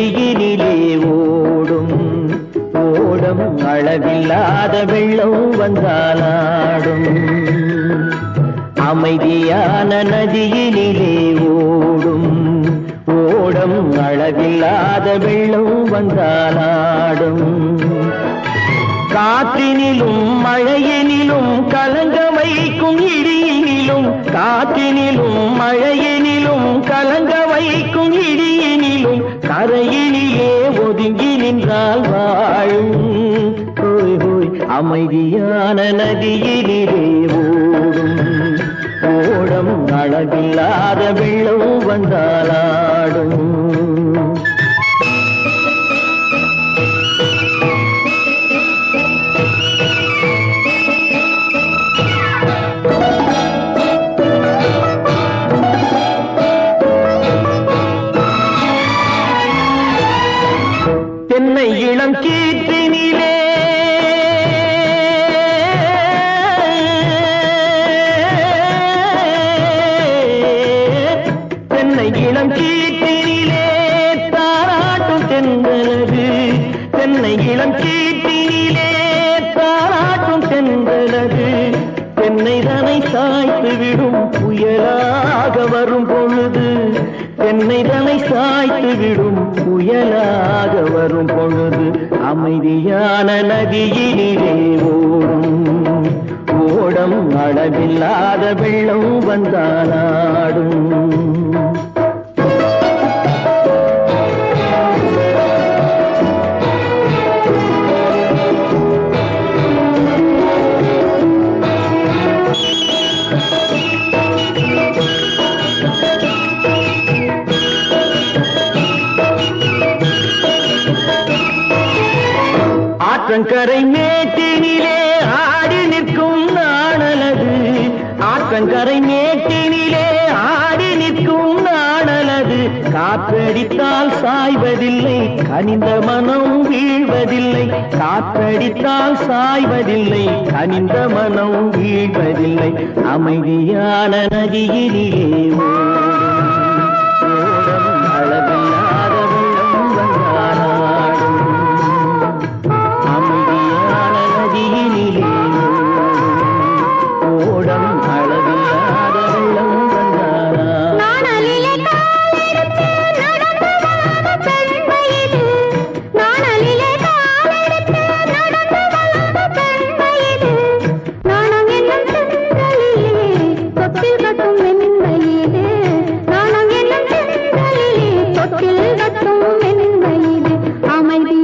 நதியினிலே ஓடும் ஓடம் அளவில்லாத வெள்ளம் வந்தாலாடும் அமைதியான நதியினிலே ஓடும் ஓடம் அளவில்லாத வெள்ளம் வந்தாலாடும் காற்றினிலும் மழையினிலும் கலங்க வைக்கும் இடியினிலும் காற்றினிலும் மழையினிலும் கலங்க வைக்கும் இடியினிலும் கரையினிலே ஒதுங்கி நின்றால் வாழும் ஹோய் ஹோய் அமைதியான நதியினிலே ஓடும் ஓடம் அளவில்லாத வெள்ளம் வந்தாலாடும் தென்னை இளம் கீற்றினிலே தென்னை இளம் கீற்றினிலே தாராட்டும் தென்றலது தென்னை இளம் கீற்றினிலே தாராட்டும் தென்றலது தென்னைதனை சாய்த்து விடும் புயலாக வரும் பொழுது தென்னைதனை சாய்த்து விடும் புயலாக வரும் பொழுது அமைதியான நதியினிலே ஓடும் ஓடம் அளவில்லாத வெள்ளம் வந்தாலாடும் ஆற்றங்கரை மேட்டினிலே ஆடி நிற்கும் நாணலது ஆற்றங்கரை மேட்டினிலே ஆடி நிற்கும் நாணலது காற்றடித்தால் சாய்வதில்லை கனிந்த மனம் வீழ்வதில்லை காற்றடித்தால் சாய்வதில்லை கனிந்த மனம் வீழ்வதில்லை அமைதியான நதியினிலே ஓடும் அளவில்லாத வெள்ளம் வந்தாலாடும் அமைதியான நதியினிலே ஓடம் அளவில்லாத வெள்ளம் வந்தாலாடும் அமைதி